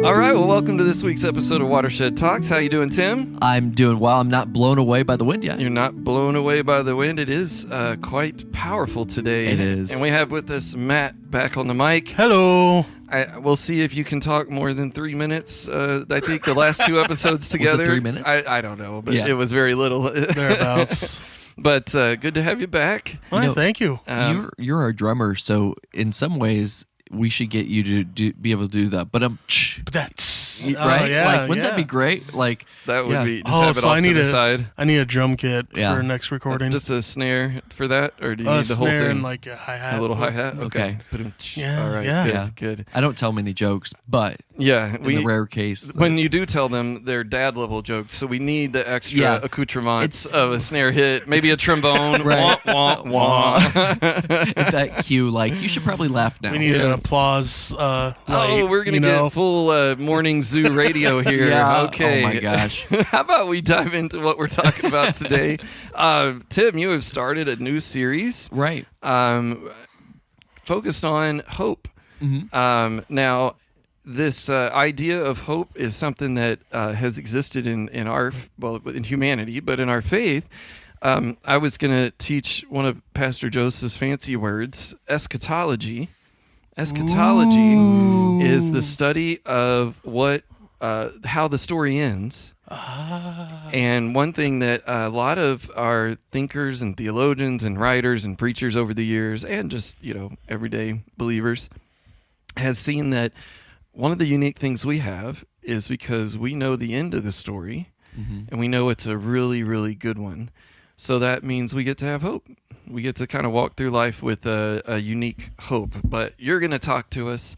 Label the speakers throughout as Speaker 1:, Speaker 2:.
Speaker 1: All right, well, welcome to this week's episode of Watershed Talks. How you doing, Tim?
Speaker 2: I'm doing well. I'm not blown away by the wind yet.
Speaker 1: You're not blown away by the wind. It is quite powerful today.
Speaker 2: It is.
Speaker 1: And we have with us Matt back on the mic.
Speaker 3: Hello.
Speaker 1: We'll see if you can talk more than 3 minutes. I think the last two episodes together.
Speaker 2: Was it 3 minutes?
Speaker 1: I don't know, but
Speaker 2: Yeah.
Speaker 1: it was very little.
Speaker 3: Thereabouts.
Speaker 1: But good to have you back.
Speaker 3: Well, thank you.
Speaker 2: You're our drummer, so in some ways we should get you to be able to do that. But
Speaker 3: But that's
Speaker 2: right?
Speaker 3: yeah,
Speaker 2: like, wouldn't that be great? Like
Speaker 1: That would
Speaker 2: yeah.
Speaker 1: be, just have it
Speaker 3: so
Speaker 1: off
Speaker 3: I need
Speaker 1: to the side.
Speaker 3: I need a drum kit
Speaker 2: Yeah.
Speaker 3: for next recording.
Speaker 1: Just a snare for that, or do you need the whole
Speaker 3: snare
Speaker 1: thing?
Speaker 3: and like a hi-hat.
Speaker 1: A little hi-hat?
Speaker 2: Okay.
Speaker 3: Yeah,
Speaker 1: All right,
Speaker 3: yeah.
Speaker 1: good,
Speaker 2: Yeah.
Speaker 1: good.
Speaker 2: I don't tell many jokes, but
Speaker 1: Yeah,
Speaker 2: in the rare case,
Speaker 1: when you do tell them, they're dad level jokes, so we need the extra
Speaker 2: Yeah.
Speaker 1: accoutrements of a snare hit, maybe a trombone.
Speaker 2: Right.
Speaker 1: Wah, wah, wah.
Speaker 2: it's that cue, like you should probably laugh now.
Speaker 3: We need
Speaker 1: Yeah.
Speaker 3: an applause.
Speaker 1: Oh,
Speaker 3: light,
Speaker 1: we're gonna
Speaker 3: you know?
Speaker 1: get full morning zoo radio here.
Speaker 2: Yeah.
Speaker 1: Okay.
Speaker 2: Oh my gosh.
Speaker 1: How about we dive into what we're talking about today? Tim, you have started a new series
Speaker 2: Right.
Speaker 1: focused on hope.
Speaker 2: Mm-hmm.
Speaker 1: Now, this idea of hope is something that has existed in in humanity, but in our faith. I was going to teach one of Pastor Joseph's fancy words, eschatology. Eschatology is the study of how the story ends. And one thing that a lot of our thinkers and theologians and writers and preachers over the years, and just everyday believers, has seen that one of the unique things we have is because we know the end of the story, and we know it's a really, really good one. So that means we get to have hope. We get to kind of walk through life with a unique hope. But you're going to talk to us,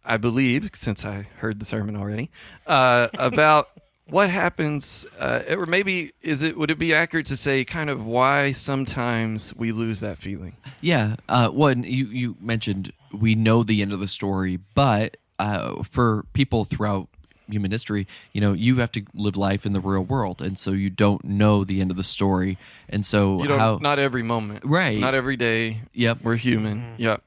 Speaker 1: I believe, since I heard the sermon already, about what happens, or maybe would it be accurate to say kind of why sometimes we lose that feeling?
Speaker 2: Yeah. One, you mentioned we know the end of the story, but for people throughout human history, you have to live life in the real world, and so you don't know the end of the story, and so
Speaker 1: not every moment,
Speaker 2: right?
Speaker 1: Not every day.
Speaker 2: Yep,
Speaker 1: we're human. Yep.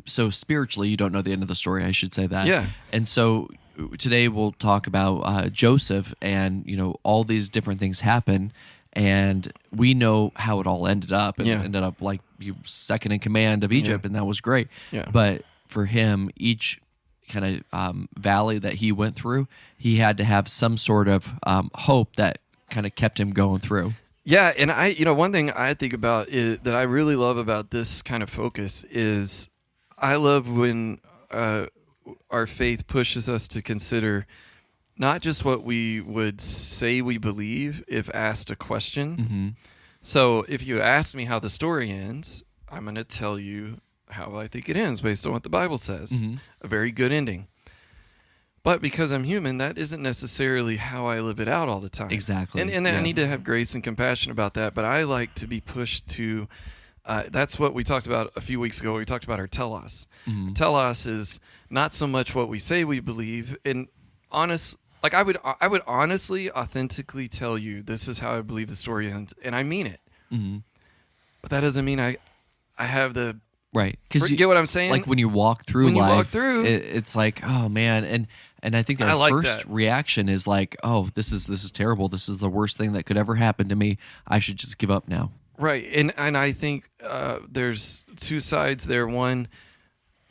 Speaker 2: So spiritually, you don't know the end of the story. I should say that.
Speaker 1: Yeah.
Speaker 2: And so today we'll talk about Joseph, and all these different things happen, and we know how it all ended up, and it ended up like he was second in command of Egypt, and that was great.
Speaker 1: Yeah.
Speaker 2: But for him, each kind of valley that he went through, he had to have some sort of hope that kind of kept him going through.
Speaker 1: Yeah, and one thing I think about that I really love about this kind of focus is I love when our faith pushes us to consider not just what we would say we believe if asked a question.
Speaker 2: Mm-hmm.
Speaker 1: So if you ask me how the story ends, I'm going to tell you how I think it ends based on what the Bible says.
Speaker 2: Mm-hmm.
Speaker 1: A very good ending. But because I'm human, that isn't necessarily how I live it out all the time.
Speaker 2: Exactly.
Speaker 1: And I need to have grace and compassion about that. But I like to be pushed to, that's what we talked about a few weeks ago. We talked about our telos.
Speaker 2: Mm-hmm.
Speaker 1: Telos is not so much what we say we believe. And I would honestly, authentically tell you this is how I believe the story ends. And I mean it.
Speaker 2: Mm-hmm.
Speaker 1: But that doesn't mean I have the...
Speaker 2: Right, because
Speaker 1: you get what I'm saying.
Speaker 2: Like when you walk through life, it's like, oh man, and I think our first reaction is like, oh, this is terrible. This is the worst thing that could ever happen to me. I should just give up now. Right,
Speaker 1: and I think there's two sides there. One,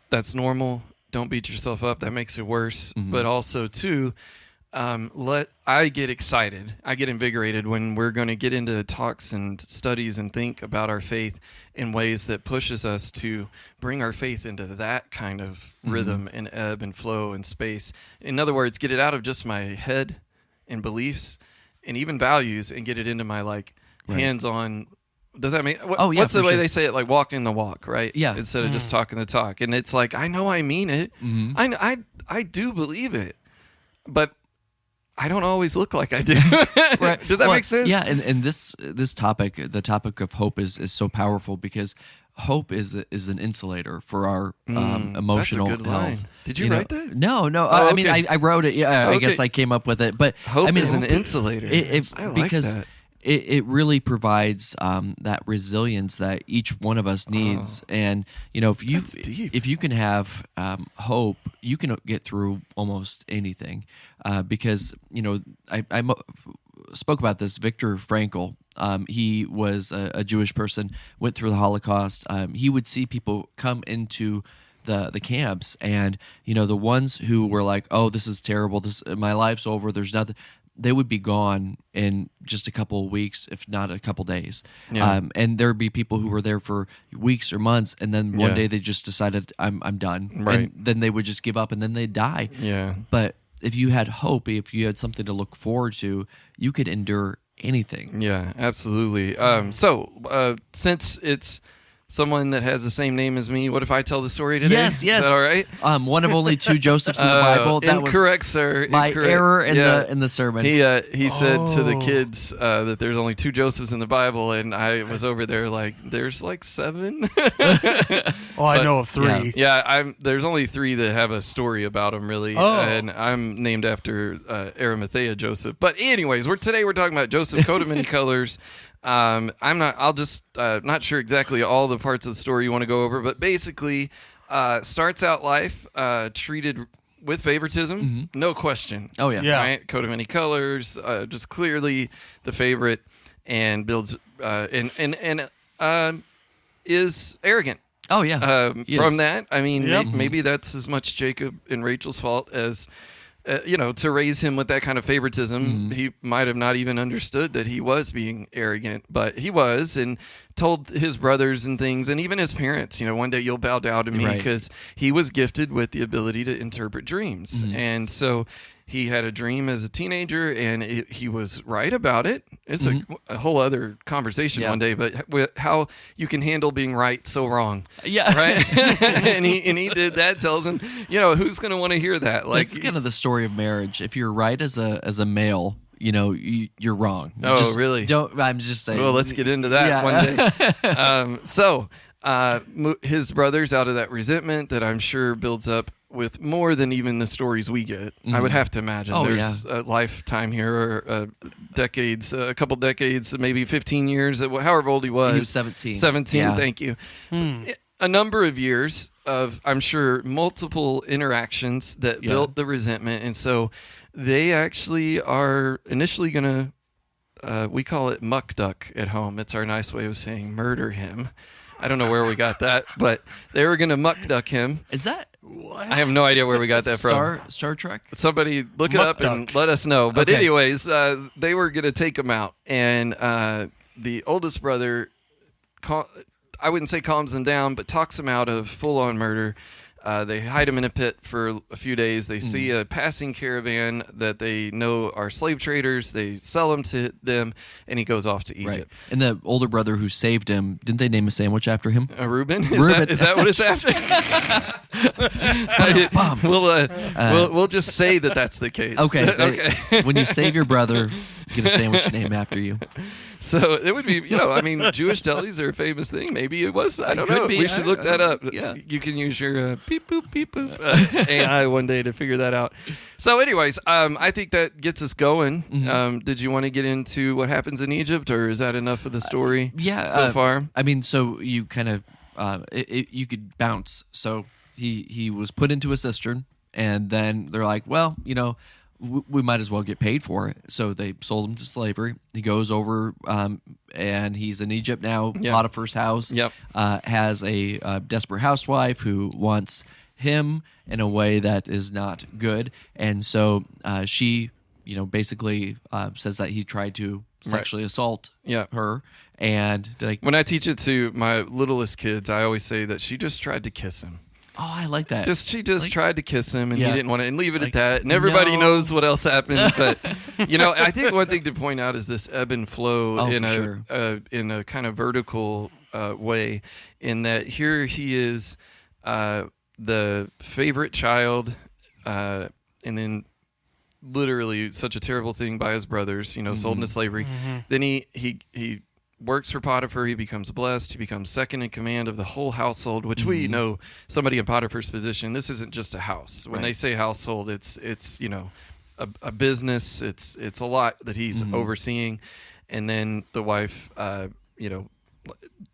Speaker 1: that's normal. Don't beat yourself up. That makes it worse.
Speaker 2: Mm-hmm.
Speaker 1: But also, two, I get excited. I get invigorated when we're going to get into talks and studies and think about our faith in ways that pushes us to bring our faith into that kind of rhythm and ebb and flow and space. In other words, get it out of just my head and beliefs and even values and get it into my hands-on. Does that make? What's the way they say it? Like walking the walk, right?
Speaker 2: Yeah.
Speaker 1: Instead of just talking the talk. And it's like, I know I mean it.
Speaker 2: Mm-hmm.
Speaker 1: I do believe it, but I don't always look like I do.
Speaker 2: Right.
Speaker 1: Does that make sense?
Speaker 2: Yeah, and this topic, the topic of hope, is so powerful because hope is an insulator for our emotional
Speaker 1: that's a good
Speaker 2: health.
Speaker 1: Line. Did you write that?
Speaker 2: No.
Speaker 1: Oh,
Speaker 2: I
Speaker 1: okay.
Speaker 2: mean, I wrote it. Yeah,
Speaker 1: Okay.
Speaker 2: I guess I came up with it. But
Speaker 1: Hope
Speaker 2: I mean,
Speaker 1: is an insulator. I like
Speaker 2: because
Speaker 1: that.
Speaker 2: it really provides that resilience that each one of us needs. And
Speaker 1: That's deep.
Speaker 2: if you can have hope, you can get through almost anything. Because I spoke about this. Viktor Frankl, he was a Jewish person, went through the Holocaust. He would see people come into the camps, and the ones who were like, "Oh, this is terrible. My life's over. There's nothing." They would be gone in just a couple of weeks, if not a couple days.
Speaker 1: Yeah.
Speaker 2: And there would be people who were there for weeks or months, and then one
Speaker 1: Yeah.
Speaker 2: day they just decided, I'm done.
Speaker 1: Right.
Speaker 2: And then they would just give up, and then they'd die.
Speaker 1: Yeah.
Speaker 2: But if you had hope, if you had something to look forward to, you could endure anything.
Speaker 1: Yeah, absolutely. Since it's someone that has the same name as me, what if I tell the story today?
Speaker 2: Yes, yes.
Speaker 1: Is that all right?
Speaker 2: One of only two Josephs in the Bible. That
Speaker 1: Incorrect, sir.
Speaker 2: was my
Speaker 1: Incorrect.
Speaker 2: error in
Speaker 1: Yeah.
Speaker 2: the sermon.
Speaker 1: He said to the
Speaker 3: Oh.
Speaker 1: kids that there's only two Josephs in the Bible, and I was over there like, there's like 7.
Speaker 3: I know of 3.
Speaker 1: Yeah, there's only 3 that have a story about him, really.
Speaker 3: Oh.
Speaker 1: And I'm named after Arimathea Joseph. But anyways, today we're talking about Joseph, coat of many colors. Not sure exactly all the parts of the story you want to go over, but basically, starts out life treated with favoritism, no question.
Speaker 2: Oh yeah.
Speaker 3: Yeah.
Speaker 1: Right? Coat of many colors, just clearly the favorite, and builds is arrogant.
Speaker 2: Oh yeah. Yes.
Speaker 1: From that, I mean,
Speaker 3: Yep.
Speaker 1: maybe that's as much Jacob and Rachel's fault as, to raise him with that kind of favoritism. He might have not even understood that he was being arrogant, but he was, and told his brothers and things, and even his parents, one day you'll bow down to me,
Speaker 2: Right.
Speaker 1: because he was gifted with the ability to interpret dreams. And so he had a dream as a teenager, and he was right about it. It's a whole other conversation
Speaker 2: Yeah.
Speaker 1: one day, but how you can handle being right so wrong.
Speaker 2: Yeah.
Speaker 1: Right. and he did that. Tells him, who's going to want to hear that? Like,
Speaker 2: It's kind of the story of marriage. If you're right as a male, you're wrong.
Speaker 1: Oh, really?
Speaker 2: Don't. I'm just saying.
Speaker 1: well, let's get into that
Speaker 2: Yeah.
Speaker 1: one day. His brothers, out of that resentment that I'm sure builds up with more than even the stories we get, I would have to imagine.
Speaker 2: Oh,
Speaker 1: There's a lifetime here, or decades, a couple decades, maybe 15 years, however old he was.
Speaker 2: He was 17.
Speaker 1: 17,
Speaker 2: Yeah.
Speaker 1: thank you. A number of years of, I'm sure, multiple interactions that
Speaker 2: Yeah.
Speaker 1: built the resentment. And so they actually are initially going to, we call it muck duck at home. It's our nice way of saying murder him. I don't know where we got that, but they were going to muck duck him.
Speaker 2: Is that
Speaker 1: I have no idea where we got that from.
Speaker 2: Star Trek?
Speaker 1: Somebody look it
Speaker 3: Muck
Speaker 1: up and
Speaker 3: duck.
Speaker 1: let us know. But
Speaker 2: Okay.
Speaker 1: anyways, they were going to take him out. And the oldest brother, I wouldn't say calms them down, but talks them out of full-on murder. They hide him in a pit for a few days. They see a passing caravan that they know are slave traders. They sell him to them, and he goes off to Egypt.
Speaker 2: Right. And the older brother who saved him, didn't they name a sandwich after him?
Speaker 1: Reuben?
Speaker 2: Reuben.
Speaker 1: Is that what it's after? We'll just say that that's the case.
Speaker 2: Okay.
Speaker 1: Okay.
Speaker 2: When you save your brother, get a sandwich named after you.
Speaker 1: So it would be, Jewish delis are a famous thing. Maybe it was. I don't
Speaker 2: could
Speaker 1: know.
Speaker 2: be.
Speaker 1: We should look that up.
Speaker 2: Yeah.
Speaker 1: You can use your beep boop AI one day to figure that out. So, anyways, I think that gets us going. Did you want to get into what happens in Egypt, or is that enough of the story?
Speaker 2: Yeah.
Speaker 1: So far.
Speaker 2: I mean, so you kind of you could bounce. So he was put into a cistern, and then they're like, well, we might as well get paid for it. So they sold him to slavery. He goes over, and he's in Egypt now.
Speaker 1: Yep.
Speaker 2: Potiphar's house.
Speaker 1: Yep.
Speaker 2: Has a desperate housewife who wants him in a way that is not good, and so she, basically says that he tried to sexually assault
Speaker 1: Yeah.
Speaker 2: her, and like,
Speaker 1: When I teach it to my littlest kids, I always say that she just tried to kiss him.
Speaker 2: oh, I like that.
Speaker 1: She just
Speaker 2: Like-
Speaker 1: tried to kiss him, and
Speaker 2: Yeah.
Speaker 1: he didn't want to, and leave it
Speaker 2: Like,
Speaker 1: at that. And everybody
Speaker 2: no.
Speaker 1: knows what else happened. But I think one thing to point out is this ebb and flow
Speaker 2: Oh,
Speaker 1: in
Speaker 2: for
Speaker 1: in a kind of vertical way. In that here he is, the favorite child, and then literally such a terrible thing by his brothers. Sold into slavery. Then he works for Potiphar. He becomes blessed. He becomes second in command of the whole household, which we know somebody in Potiphar's position. This isn't just a house. When they say household, it's a business. It's a lot that he's overseeing. and then the wife,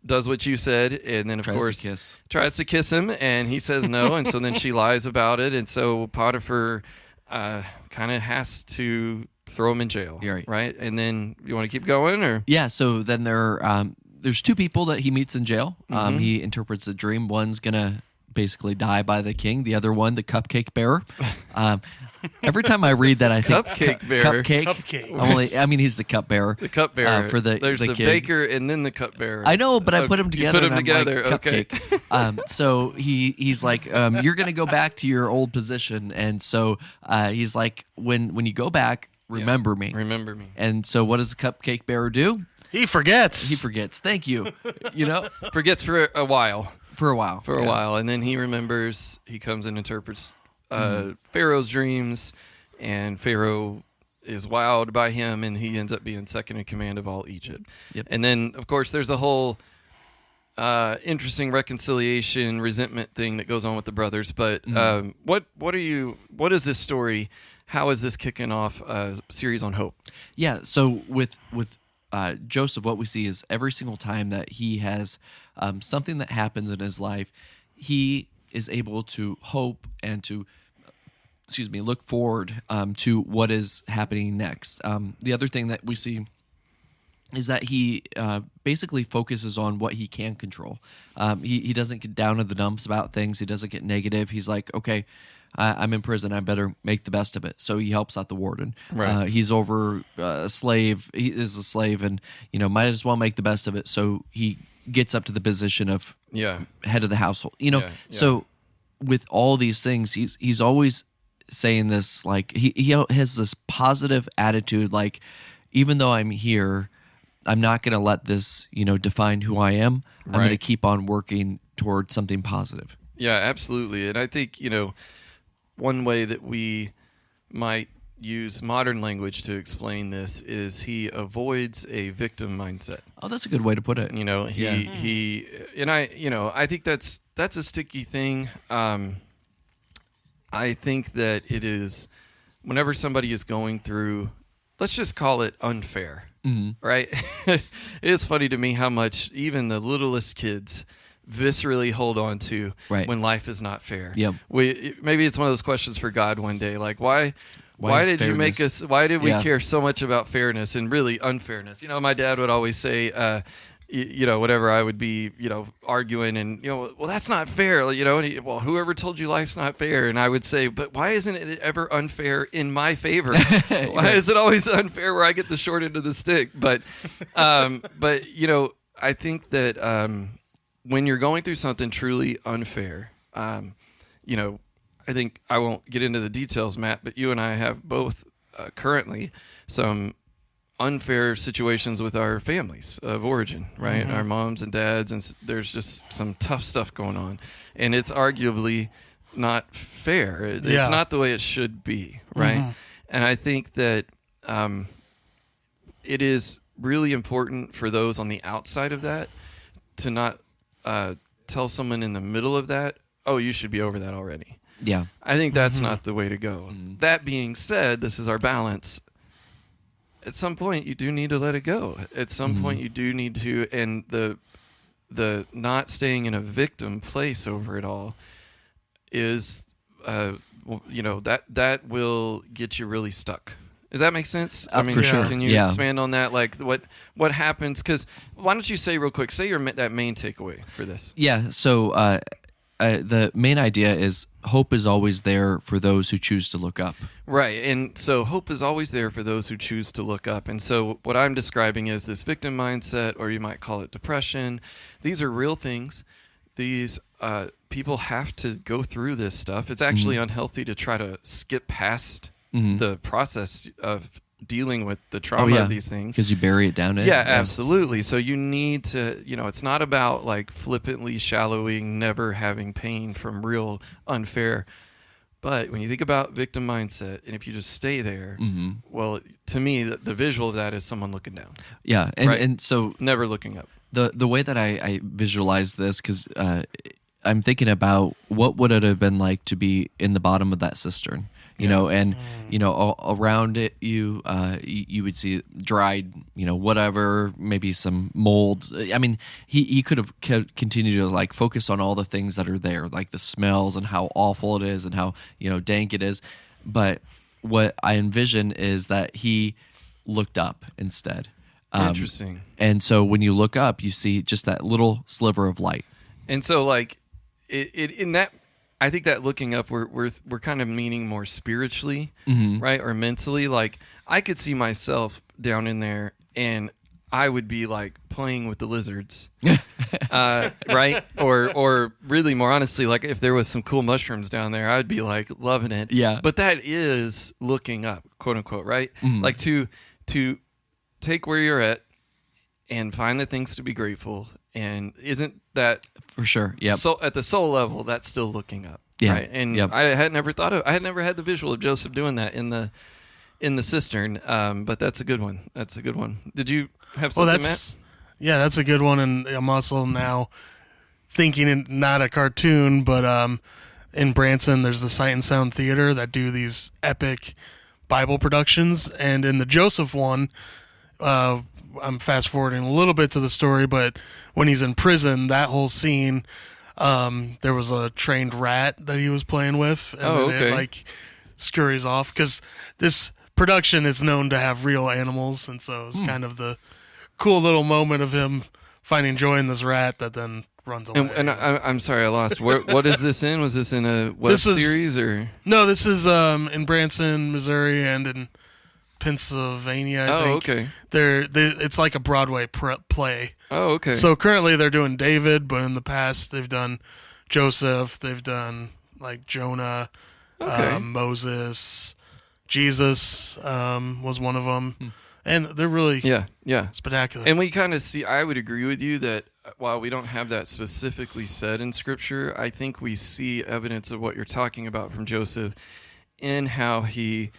Speaker 1: does what you said, and then of course tries to kiss him, and he says no, and so then she lies about it, and so Potiphar kind of has to throw him in jail, right? And then you want to keep going, or
Speaker 2: so then there's two people that he meets in jail. He interprets a dream. One's gonna basically die by the king. The other one, the cupcake bearer. Every time I read that, I think
Speaker 1: cupcake bearer.
Speaker 2: Cupcake. He's the cup bearer.
Speaker 1: The cup bearer.
Speaker 2: There's
Speaker 1: the
Speaker 2: kid.
Speaker 1: Baker and then the cup bearer.
Speaker 2: I know, but I put them together.
Speaker 1: You put them together.
Speaker 2: Like,
Speaker 1: okay.
Speaker 2: Cupcake. So he's like, you're going to go back to your old position, and so he's like, when you go back, remember me.
Speaker 1: Remember me.
Speaker 2: And so, what does the cupcake bearer do?
Speaker 3: He forgets.
Speaker 2: Thank you.
Speaker 1: Forgets for a while.
Speaker 2: For a while,
Speaker 1: and then he remembers. He comes and interprets Pharaoh's dreams, and Pharaoh is wowed by him, and he ends up being second in command of all Egypt.
Speaker 2: Yep.
Speaker 1: And then, of course, there's a whole interesting reconciliation, resentment thing that goes on with the brothers. But what is this story? How is this kicking off a series on hope?
Speaker 2: Yeah. So with Joseph, what we see is every single time that he has something that happens in his life, he is able to hope and to, look forward to what is happening next. The other thing that we see is that he basically focuses on what he can control. He doesn't get down in the dumps about things. He doesn't get negative. He's like, okay, I'm in prison. I better make the best of it. So he helps out the warden.
Speaker 1: Right.
Speaker 2: He's over a slave. He is a slave, and might as well make the best of it. So he gets up to the position of head of the household. So with all these things, he's always saying this, like he has this positive attitude. Like, even though I'm here, I'm not going to let this define who I am. I'm going to keep on working towards something positive.
Speaker 1: Yeah, absolutely. And I think one way that we might use modern language to explain this is he avoids a victim mindset.
Speaker 2: Oh, that's a good way to put it.
Speaker 1: I think that's a sticky thing. I think that it is whenever somebody is going through, let's just call it unfair, right? It is funny to me how much even the littlest kids viscerally hold on to when life is not fair.
Speaker 2: Yep.
Speaker 1: Maybe it's one of those questions for God one day, like why did you make us? Why did we care so much about fairness and really unfairness? My dad would always say, whatever I would be, arguing and well, that's not fair, and whoever told you life's not fair? And I would say, but why isn't it ever unfair in my favor? Why is it always unfair where I get the short end of the stick? But I think that when you're going through something truly unfair, I think I won't get into the details, Matt, but you and I have both currently some unfair situations with our families of origin, right? Our moms and dads, and there's just some tough stuff going on, and it's arguably not fair. It's not the way it should be, right? And I think that it is really important for those on the outside of that to not tell someone in the middle of that, oh, you should be over that already.
Speaker 2: Yeah.
Speaker 1: I think that's not the way to go. That being said, this is our balance. At some point, you do need to let it go. At some point, you do need to, and the not staying in a victim place over it all is, that will get you really stuck. Does that make sense?
Speaker 2: For sure.
Speaker 1: Can you expand on that? Like what happens? Because why don't you say real quick? Say that main takeaway for this.
Speaker 2: Yeah. So the main idea is hope is always there for those who choose to look up.
Speaker 1: Right. And so hope is always there for those who choose to look up. And so what I'm describing is this victim mindset, or you might call it depression. These are real things. These people have to go through this stuff. It's actually unhealthy to try to skip past the process of dealing with the trauma of these things,
Speaker 2: because you bury it down in.
Speaker 1: Yeah, absolutely. So you need to, it's not about like flippantly shallowing, never having pain from real unfair. But when you think about victim mindset, and if you just stay there, well, to me, the visual of that is someone looking down.
Speaker 2: Yeah, and so
Speaker 1: never looking up.
Speaker 2: The way that I visualize this, because I'm thinking about what would it have been like to be in the bottom of that cistern. you know, and around it you would see dried, whatever, maybe some mold. I mean, he could have continued to like focus on all the things that are there, like the smells and how awful it is and how dank it is. But what I envision is that he looked up instead.
Speaker 1: Interesting.
Speaker 2: And so when you look up, you see just that little sliver of light.
Speaker 1: And so, like, in that, I think that looking up, we're kind of meaning more spiritually, right, or mentally. Like, I could see myself down in there, and I would be like playing with the lizards, right? Or really, more honestly, like if there was some cool mushrooms down there, I'd be like loving it.
Speaker 2: Yeah.
Speaker 1: But that is looking up, quote unquote, right? Like to take where you're at and find the things to be grateful. And isn't that
Speaker 2: for sure? Yeah.
Speaker 1: So at the soul level, that's still looking up,
Speaker 2: yeah.
Speaker 1: right? And I had never had the visual of Joseph doing that in the cistern. But that's a good one. That's a good one. Did you have something, Matt?
Speaker 3: Yeah, that's a good one. And I'm also now thinking in not a cartoon, but in Branson, there's the Sight and Sound Theater that do these epic Bible productions. And in the Joseph one, I'm fast forwarding a little bit to the story, but when he's in prison, that whole scene, there was a trained rat that he was playing with, and then it like scurries off because this production is known to have real animals, and so it's kind of the cool little moment of him finding joy in this rat that then runs away.
Speaker 1: And I'm sorry, I lost. What is this in? Was this in a web series or?
Speaker 3: No, this is in Branson, Missouri, and in Pennsylvania, I think.
Speaker 1: Okay.
Speaker 3: It's like a Broadway play.
Speaker 1: Oh, okay.
Speaker 3: So currently they're doing David, but in the past they've done Joseph, they've done like Jonah, Moses, Jesus was one of them, and they're really spectacular.
Speaker 1: And we kind of see. I would agree with you that while we don't have that specifically said in Scripture, I think we see evidence of what you're talking about from Joseph in how he.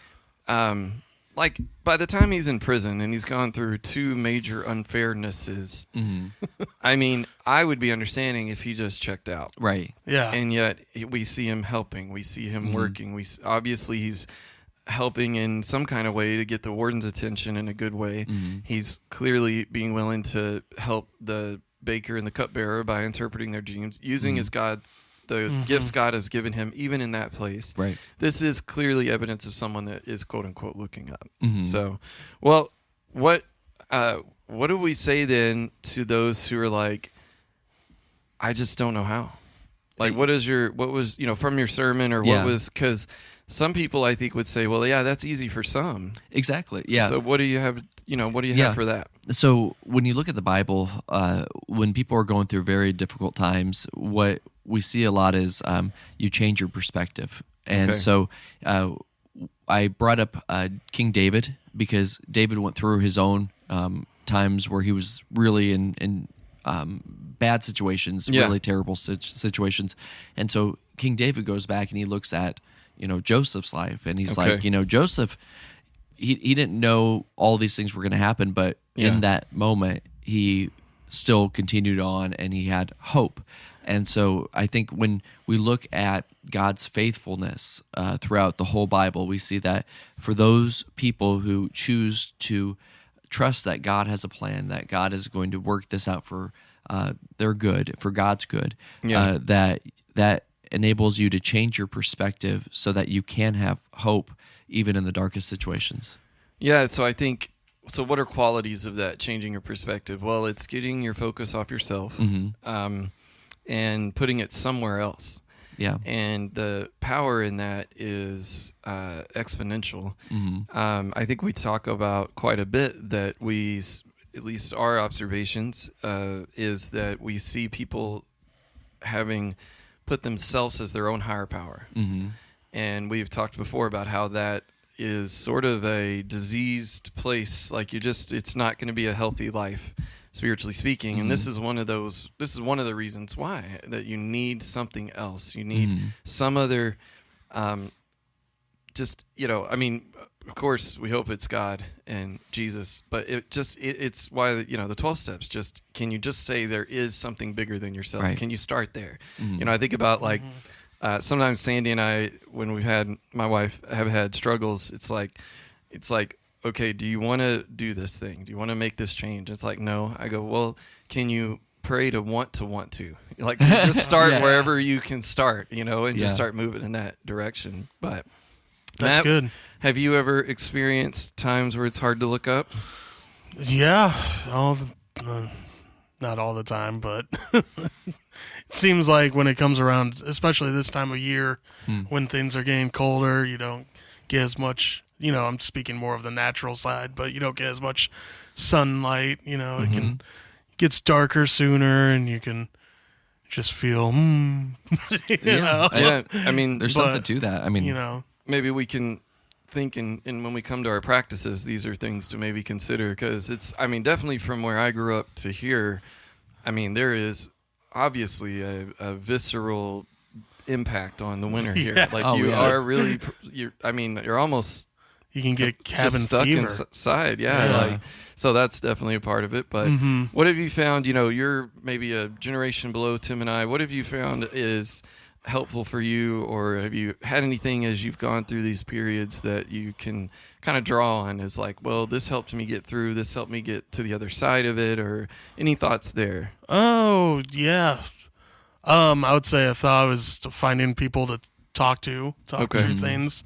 Speaker 1: Like, by the time he's in prison and he's gone through two major unfairnesses, I mean, I would be understanding if he just checked out.
Speaker 2: Right.
Speaker 3: Yeah.
Speaker 1: And yet, we see him helping. We see him working. Obviously, he's helping in some kind of way to get the warden's attention in a good way. He's clearly being willing to help the baker and the cupbearer by interpreting their dreams, using his God, the gifts God has given him, even in that place.
Speaker 2: Right.
Speaker 1: This is clearly evidence of someone that is quote unquote looking up. So, well, what do we say then to those who are like, I just don't know how? Like, what was from your sermon or what was, because some people I think would say, well, yeah, that's easy for some.
Speaker 2: Exactly. Yeah.
Speaker 1: So what do you have? What do you have for that?
Speaker 2: So when you look at the Bible, when people are going through very difficult times, what we see a lot is you change your perspective. And so I brought up King David because David went through his own times where he was really in bad situations, really terrible situations. And so King David goes back and he looks at, Joseph's life, and he's like, Joseph, he didn't know all these things were going to happen, but in that moment, he still continued on and he had hope. And so I think when we look at God's faithfulness throughout the whole Bible, we see that for those people who choose to trust that God has a plan, that God is going to work this out for their good, for God's good, that enables you to change your perspective so that you can have hope even in the darkest situations.
Speaker 1: Yeah, so I think, what are qualities of that, changing your perspective? Well, it's getting your focus off yourself and putting it somewhere else.
Speaker 2: Yeah.
Speaker 1: And the power in that is exponential. I think we talk about quite a bit that we, at least our observations, is that we see people having put themselves as their own higher power. And we've talked before about how that is sort of a diseased place. Like it's not going to be a healthy life, spiritually speaking. And this is one of the reasons why, that you need something else. You need some other, I mean, of course we hope it's God and Jesus, but it's why, the 12 steps, can you just say there is something bigger than yourself?
Speaker 2: Right.
Speaker 1: Can you start there? I think about like, sometimes Sandy and I, when my wife have had struggles, it's like, okay, do you want to do this thing? Do you want to make this change? It's like, no. I go, well, can you pray to want to? Like, you just start wherever you can start, and just start moving in that direction. But
Speaker 3: That's
Speaker 1: Matt,
Speaker 3: good.
Speaker 1: have you ever experienced times where it's hard to look up?
Speaker 3: Yeah, not all the time, but it seems like when it comes around, especially this time of year, when things are getting colder, you don't get as much. I'm speaking more of the natural side, but you don't get as much sunlight. It gets darker sooner, and you can just feel.
Speaker 1: Yeah, I mean,
Speaker 2: There's something to that. I mean,
Speaker 1: maybe we can think, and when we come to our practices, these are things to maybe consider, because definitely from where I grew up to here, there is obviously a visceral impact on the winter here.
Speaker 3: Yeah.
Speaker 1: Like you're almost.
Speaker 3: You can get cabin
Speaker 1: just stuck
Speaker 3: fever.
Speaker 1: inside, so that's definitely a part of it. But what have you found? You're maybe a generation below Tim and I. What have you found is helpful for you, or have you had anything as you've gone through these periods that you can kind of draw on as like, well, this helped me get through, this helped me get to the other side of it, or any thoughts there?
Speaker 3: Oh yeah, I would say a thought was finding people to talk through things,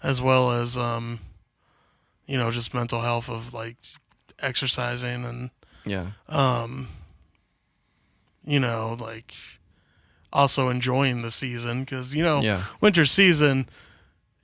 Speaker 3: as well as just mental health of like exercising and like also enjoying the season, because winter season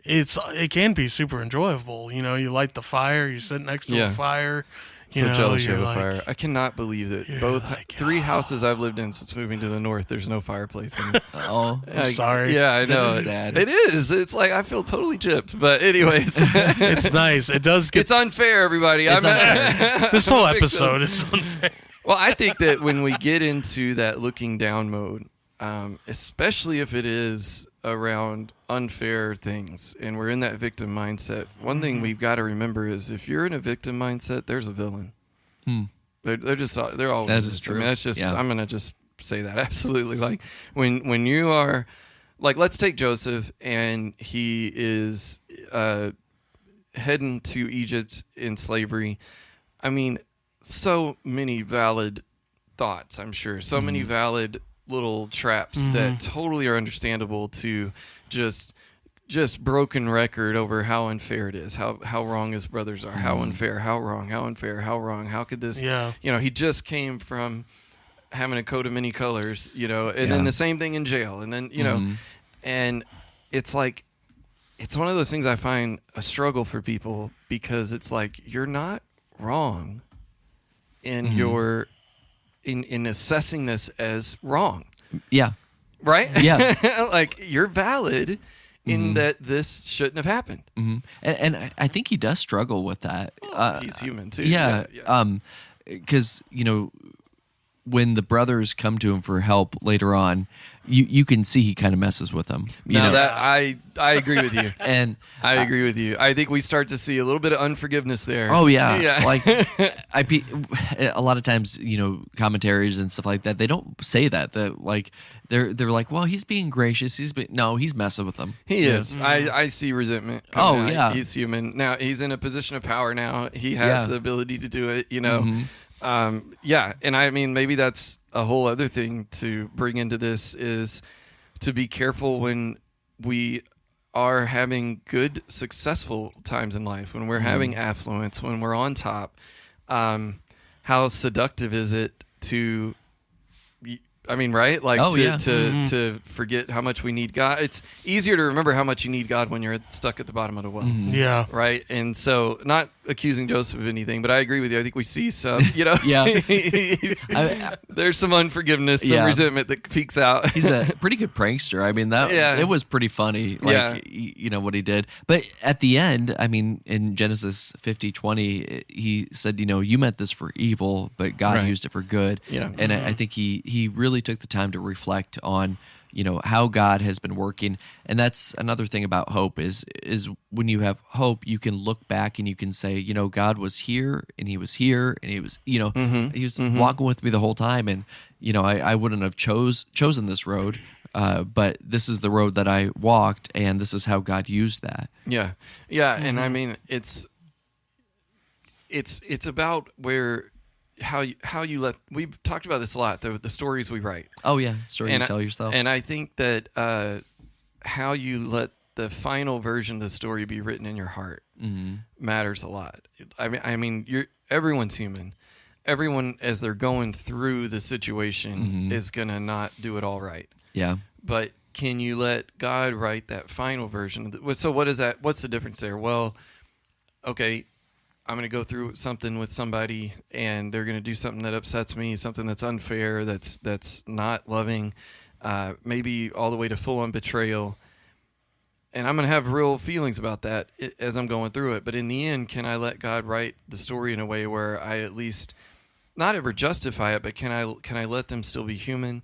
Speaker 3: it can be super enjoyable. You light the fire, you sit next to a fire.
Speaker 1: So jealous you have a fire. I cannot believe that both three houses I've lived in since moving to the north, there's no fireplace.
Speaker 3: I'm sorry.
Speaker 1: Yeah, I know.
Speaker 2: Is sad.
Speaker 1: It is. It's like I feel totally gypped. But anyways,
Speaker 3: it's nice. It does get.
Speaker 1: It's unfair, everybody.
Speaker 3: This whole episode is unfair.
Speaker 1: Well, I think that when we get into that looking down mode, especially if it is around unfair things and we're in that victim mindset, one thing we've got to remember is if you're in a victim mindset, there's a villain. They're always.
Speaker 2: That is true.
Speaker 1: That's just. I'm gonna just say that absolutely. Like when you are, like, let's take Joseph, and he is heading to Egypt in slavery. So many valid thoughts. I'm sure so many valid little traps that totally are understandable to just broken record over how unfair it is, how wrong his brothers are, how unfair, how wrong, how unfair, how wrong, how could this, he just came from having a coat of many colors, and then the same thing in jail, and then, and it's like, it's one of those things I find a struggle for people, because it's like, you're not wrong in your in assessing this as wrong.
Speaker 2: Yeah.
Speaker 1: Right?
Speaker 2: Yeah.
Speaker 1: Like, you're valid in that this shouldn't have happened.
Speaker 2: And I think he does struggle with that.
Speaker 1: He's human too.
Speaker 2: Yeah. Because, when the brothers come to him for help later on, you can see he kind of messes with them.
Speaker 1: That I agree with you.
Speaker 2: And
Speaker 1: I agree with you. I think we start to see a little bit of unforgiveness there.
Speaker 2: Oh yeah. Like a lot of times, commentaries and stuff like that, they don't say that. Like they're like, well, he's being gracious. He's messing with them.
Speaker 1: He is. I see resentment.
Speaker 2: Yeah.
Speaker 1: He's human. Now he's in a position of power. Now he has the ability to do it. And maybe that's a whole other thing to bring into this, is to be careful when we are having good, successful times in life, when we're having affluence, when we're on top. How seductive is it to, right? Like to forget how much we need God. It's easier to remember how much you need God when you're stuck at the bottom of the well.
Speaker 3: Yeah.
Speaker 1: Right. And so, not accusing Joseph of anything, but I agree with you. I think we see some, there's some unforgiveness, some resentment that peeks out.
Speaker 2: He's a pretty good prankster. It was pretty funny. Like, what he did. But at the end, in Genesis 50:20, he said, you meant this for evil, but God used it for good.
Speaker 1: Yeah.
Speaker 2: And I think he really took the time to reflect on, how God has been working. And that's another thing about hope is when you have hope, you can look back and you can say, God was here and he was here and he was, he was walking with me the whole time. And, I wouldn't have chosen this road but this is the road that I walked, and this is how God used that.
Speaker 1: Yeah, yeah, and I mean it's about how you let. We've talked about this a lot. The stories we write.
Speaker 2: Oh yeah, story you tell yourself.
Speaker 1: And I think that how you let the final version of the story be written in your heart matters a lot. I mean, everyone's human. Everyone, as they're going through the situation, is gonna not do it all right.
Speaker 2: Yeah.
Speaker 1: But can you let God write that final version? So what is that? What's the difference there? Well, okay, I'm going to go through something with somebody, and they're going to do something that upsets me, something that's unfair, that's not loving, maybe all the way to full-on betrayal. And I'm going to have real feelings about that as I'm going through it. But in the end, can I let God write the story in a way where I at least not ever justify it, but can I let them still be human?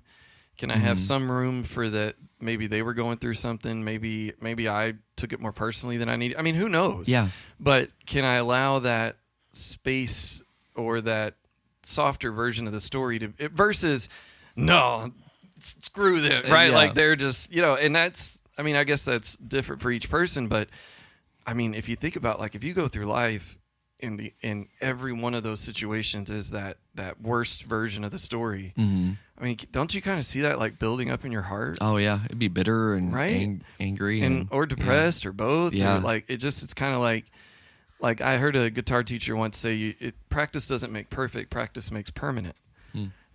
Speaker 1: Can I have some room for that? Maybe they were going through something. Maybe I took it more personally than I needed. I mean, who knows?
Speaker 2: Yeah.
Speaker 1: But can I allow that space or that softer version of the story to versus no, screw them, right?
Speaker 2: Yeah.
Speaker 1: Like they're just, and that's. I mean, I guess that's different for each person. But I mean, if you think about like if you go through life in every one of those situations is that worst version of the story. I mean, don't you kind of see that like building up in your heart?
Speaker 2: Oh yeah, it'd be bitter and
Speaker 1: right?
Speaker 2: Angry
Speaker 1: and or depressed or both.
Speaker 2: Yeah.
Speaker 1: Or like it's kind of like I heard a guitar teacher once say, practice doesn't make perfect, practice makes permanent.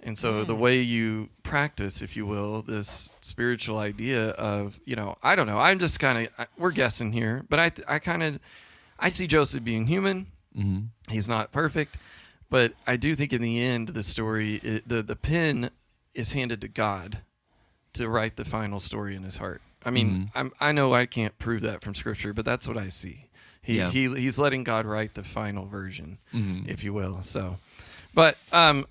Speaker 1: And so the way you practice, if you will, this spiritual idea of, I don't know, I'm just kind of, we're guessing here, but I see Joseph being human. He's not perfect, but I do think in the end, the story, the pen is handed to God to write the final story in his heart. I mean, I know I can't prove that from Scripture, but that's what I see. He's letting God write the final version, if you will. But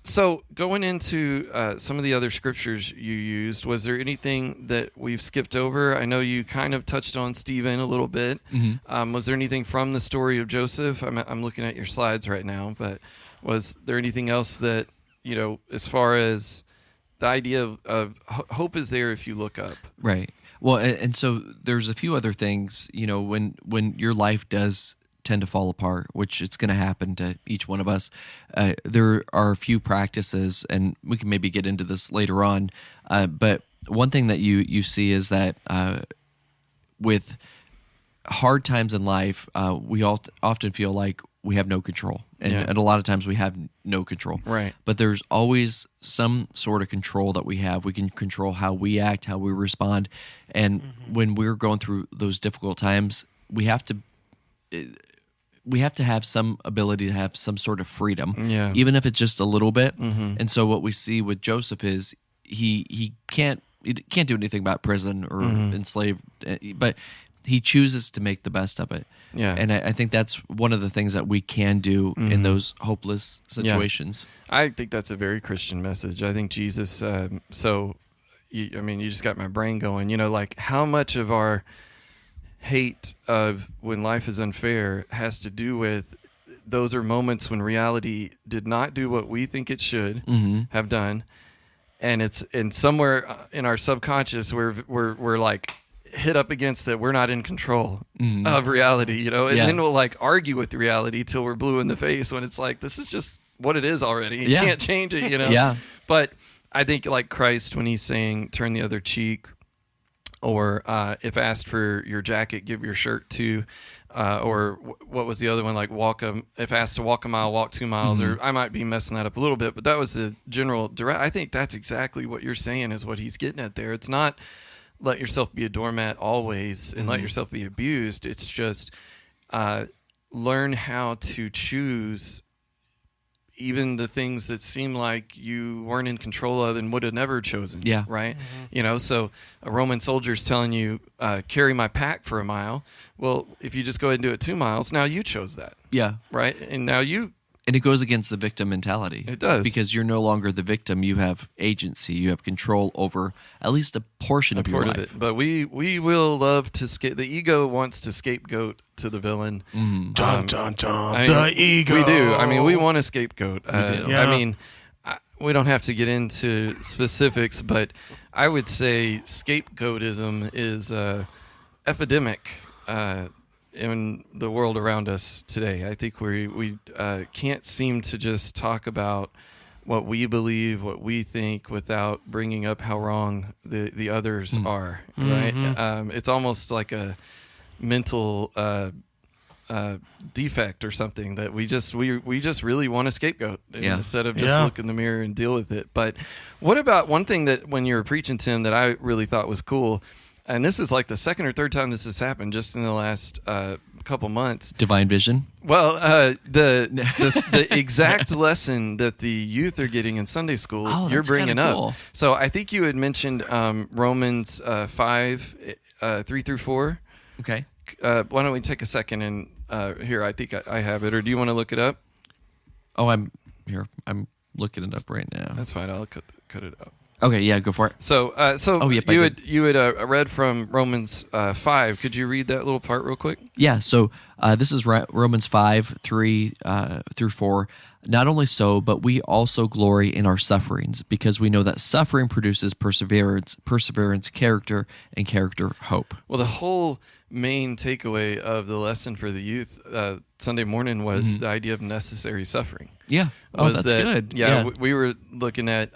Speaker 1: so going into some of the other scriptures you used, was there anything that we've skipped over? I know you kind of touched on Stephen a little bit. Was there anything from the story of Joseph? I'm looking at your slides right now, but was there anything else that, as far as the idea of hope is there if you look up?
Speaker 2: Right. Well, and so there's a few other things, when your life does tend to fall apart, which it's going to happen to each one of us. There are a few practices, and we can maybe get into this later on. But one thing that you see is that with hard times in life, we all often feel like we have no control, and a lot of times we have no control.
Speaker 1: Right.
Speaker 2: But there's always some sort of control that we have. We can control how we act, how we respond, and when we're going through those difficult times, we have to have some ability to have some sort of freedom, even if it's just a little bit. And so what we see with Joseph is he can't do anything about prison or enslaved, but he chooses to make the best of it.
Speaker 1: Yeah.
Speaker 2: And I think that's one of the things that we can do in those hopeless situations.
Speaker 1: I think that's a very Christian message. I think Jesus, you just got my brain going, like how much of our hate of when life is unfair has to do with those are moments when reality did not do what we think it should have done, and it's in somewhere in our subconscious we're like hit up against that we're not in control of reality, and then we'll like argue with the reality till we're blue in the face when it's like this is just what it is already. You can't change it,
Speaker 2: Yeah.
Speaker 1: But I think like Christ when he's saying turn the other cheek, or if asked for your jacket, give your shirt too. Or what was the other one? Like if asked to walk a mile, walk 2 miles. Or I might be messing that up a little bit, but that was the general direct. I think that's exactly what you're saying is what he's getting at there. It's not let yourself be a doormat always and let yourself be abused. It's just learn how to choose even the things that seem like you weren't in control of and would have never chosen.
Speaker 2: Yeah.
Speaker 1: Right. So a Roman soldier's telling you, carry my pack for a mile. Well, if you just go ahead and do it 2 miles, now you chose that.
Speaker 2: Yeah.
Speaker 1: Right. And now
Speaker 2: and it goes against the victim mentality.
Speaker 1: It does.
Speaker 2: Because you're no longer the victim. You have agency. You have control over at least a portion of your life.
Speaker 1: Of it. But we will love to the ego wants to scapegoat to the villain.
Speaker 3: Dun, dun, dun. The ego.
Speaker 1: We do. I mean, we want a scapegoat.
Speaker 2: We do.
Speaker 3: Yeah.
Speaker 1: I mean, we don't have to get into specifics, but I would say scapegoatism is epidemic in the world around us today. I think we can't seem to just talk about what we believe, what we think, without bringing up how wrong the others are. Right? It's almost like a mental defect or something that we just really want a scapegoat instead of just look in the mirror and deal with it. But what about one thing that when you were preaching, Tim, that I really thought was cool, and this is like the second or third time this has happened just in the last couple months.
Speaker 2: Divine vision.
Speaker 1: Well, the exact lesson that the youth are getting in Sunday school, you're bringing up.
Speaker 2: Cool.
Speaker 1: So I think you had mentioned Romans 5, 3 through 4.
Speaker 2: Okay.
Speaker 1: Why don't we take a second and here, I think I have it, or do you want to look it up?
Speaker 2: Oh, I'm looking it up right now.
Speaker 1: That's fine. I'll cut it up.
Speaker 2: Okay, yeah, go for it.
Speaker 1: So,
Speaker 2: yep,
Speaker 1: you had read from Romans 5. Could you read that little part real quick?
Speaker 2: Yeah, so this is Romans 5, 3 through 4. Not only so, but we also glory in our sufferings, because we know that suffering produces perseverance, character, and character, hope.
Speaker 1: Well, the whole main takeaway of the lesson for the youth Sunday morning was the idea of necessary suffering.
Speaker 2: Yeah. Oh, that's good.
Speaker 1: Yeah, we were looking at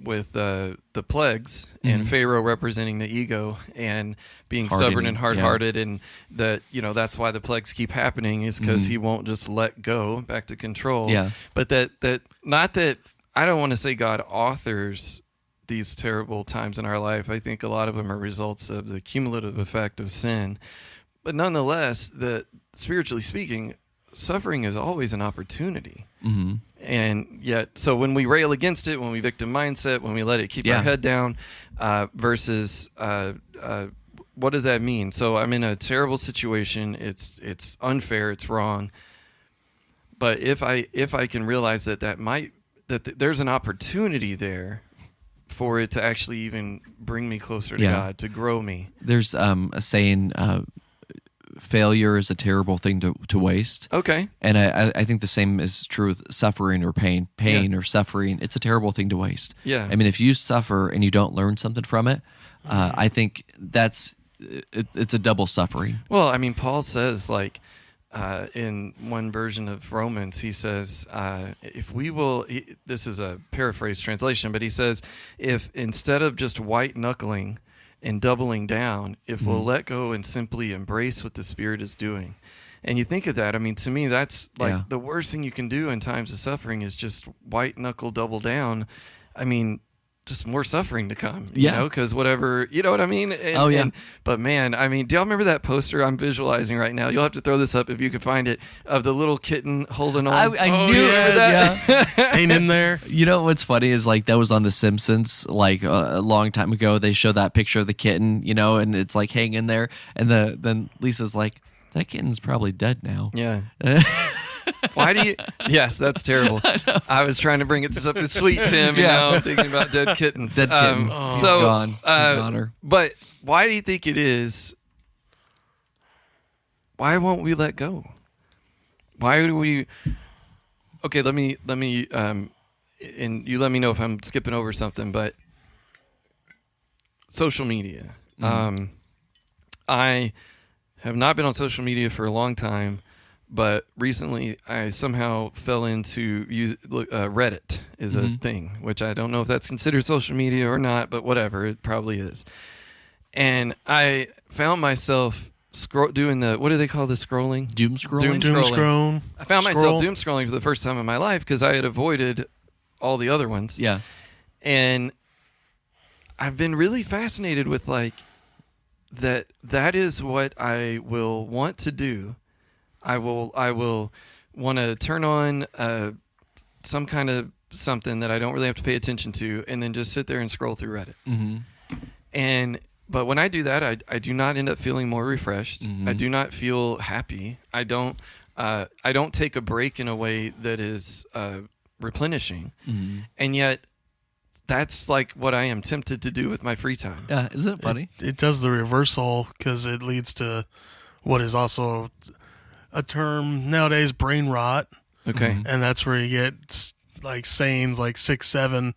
Speaker 1: with the plagues and Pharaoh representing the ego and being stubborn and hard-hearted, and that that's why the plagues keep happening is because he won't just let go back to control.
Speaker 2: Yeah.
Speaker 1: But that not that I don't want to say God authors these terrible times in our life. I think a lot of them are results of the cumulative effect of sin. But nonetheless, spiritually speaking, suffering is always an opportunity. Mm-hmm. And yet, so when we rail against it, when we victim mindset, when we let it keep our head down, versus what does that mean? So I'm in a terrible situation. It's unfair. It's wrong. But if I can realize that there's an opportunity there for it to actually even bring me closer to God, to grow me.
Speaker 2: There's a saying, failure is a terrible thing to waste.
Speaker 1: Okay.
Speaker 2: And I think the same is true with suffering or pain. Pain or suffering, it's a terrible thing to waste.
Speaker 1: Yeah.
Speaker 2: I mean, if you suffer and you don't learn something from it, I think it's a double suffering.
Speaker 1: Well, I mean, Paul says, like, in one version of Romans, he says, if we will, this is a paraphrase translation, but he says, if instead of just white knuckling and doubling down, if we'll let go and simply embrace what the Spirit is doing. And you think of that, I mean, to me, that's like the worst thing you can do in times of suffering is just white knuckle double down. I mean, just more suffering to come, you know, because whatever, you know what I mean? But man, I mean, do y'all remember that poster I'm visualizing right now? You'll have to throw this up if you can find it, of the little kitten holding on.
Speaker 2: I knew that.
Speaker 3: Ain't in there.
Speaker 2: You know what's funny is like that was on The Simpsons like a long time ago. They show that picture of the kitten, and it's like hanging there. And then Lisa's like, that kitten's probably dead now.
Speaker 1: Yeah. Why do you? Yes, that's terrible. I was trying to bring it up as sweet, Tim. I'm thinking about dead kittens.
Speaker 2: Dead kitten.
Speaker 1: So,
Speaker 2: He's gone. Goner.
Speaker 1: But why do you think it is? Why won't we let go? Why do we? Okay, let me. And you let me know if I'm skipping over something. But social media. I have not been on social media for a long time. But recently, I somehow fell into Reddit is a thing, which I don't know if that's considered social media or not, but whatever, it probably is. And I found myself doing what do they call the scrolling?
Speaker 2: Doom scrolling.
Speaker 3: Doom scroll.
Speaker 1: I found myself doom scrolling for the first time in my life because I had avoided all the other ones.
Speaker 2: Yeah.
Speaker 1: And I've been really fascinated with that is what I will want to do. I will want to turn on some kind of something that I don't really have to pay attention to, and then just sit there and scroll through Reddit. Mm-hmm. But when I do that, I do not end up feeling more refreshed. Mm-hmm. I do not feel happy. I don't take a break in a way that is replenishing. Mm-hmm. And yet, that's like what I am tempted to do with my free time.
Speaker 2: Yeah, isn't it funny?
Speaker 3: It does the reversal because it leads to what is also a term nowadays, brain rot.
Speaker 1: Okay.
Speaker 3: And that's where you get like sayings like 6-7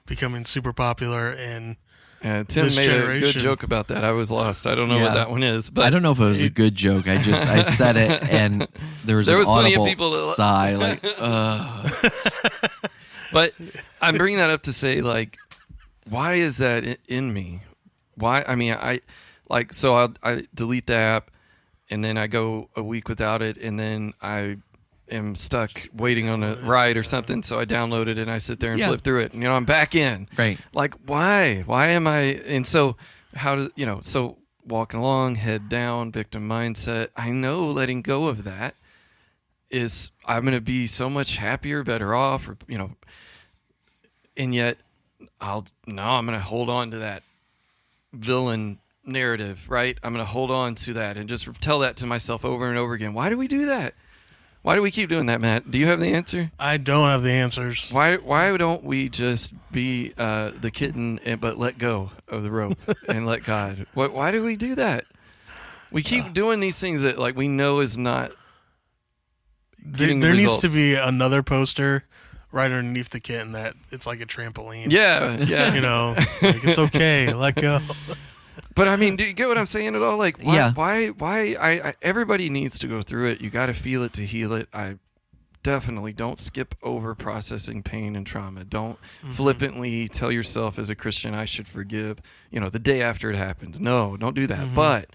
Speaker 3: becoming super popular in
Speaker 1: Tim
Speaker 3: this
Speaker 1: made a
Speaker 3: generation.
Speaker 1: good joke about that. I was lost. I don't know
Speaker 2: Yeah.
Speaker 1: what that one is, but
Speaker 2: I don't know if it was a good joke. I said it, and there was
Speaker 1: There
Speaker 2: an
Speaker 1: was plenty of
Speaker 2: audible
Speaker 1: people that-
Speaker 2: sigh, like,
Speaker 1: But I'm bringing that up to say, like, why is that in me? Why? I mean, I delete the app, and then I go a week without it, and then I am stuck waiting on a ride or something, so I download it and I sit there and
Speaker 2: Yeah.
Speaker 1: flip through it, and I'm back in.
Speaker 2: Right.
Speaker 1: Like, why? Why am I? And so, how does So walking along, head down, victim mindset. I know letting go of that is I'm going to be so much happier, better off, or and yet I'm going to hold on to that villain narrative, right? I'm going to hold on to that and just tell that to myself over and over again. Why do we do that? Why do we keep doing that, Matt? Do you have the answer?
Speaker 3: I don't have the answers.
Speaker 1: Why don't we just be the kitten but let go of the rope and let God? Why do we do that? We keep doing these things that like we know is not getting
Speaker 3: There needs
Speaker 1: results.
Speaker 3: to be another poster right underneath the kitten that it's like a trampoline.
Speaker 1: Yeah.
Speaker 3: Like it's okay, let go.
Speaker 1: But I mean, do you get what I'm saying at all? Like, why?
Speaker 2: Yeah.
Speaker 1: Why? Everybody needs to go through it. You got to feel it to heal it. I definitely don't skip over processing pain and trauma. Don't flippantly tell yourself as a Christian I should forgive. The day after it happens. No, don't do that. But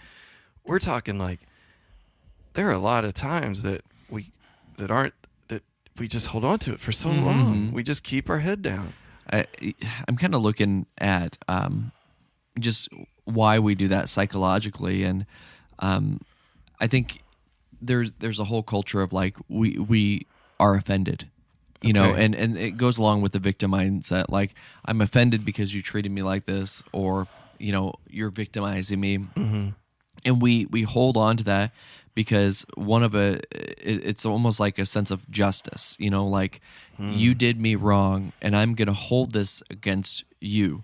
Speaker 1: we're talking like there are a lot of times that we just hold on to it for so long. We just keep our head down.
Speaker 2: I'm kind of looking at just why we do that psychologically, and I think there's a whole culture of like we are offended,
Speaker 1: Okay.
Speaker 2: and it goes along with the victim mindset. Like, I'm offended because you treated me like this, or you're victimizing me, and we hold on to that because it's almost like a sense of justice, like you did me wrong and I'm going to hold this against you.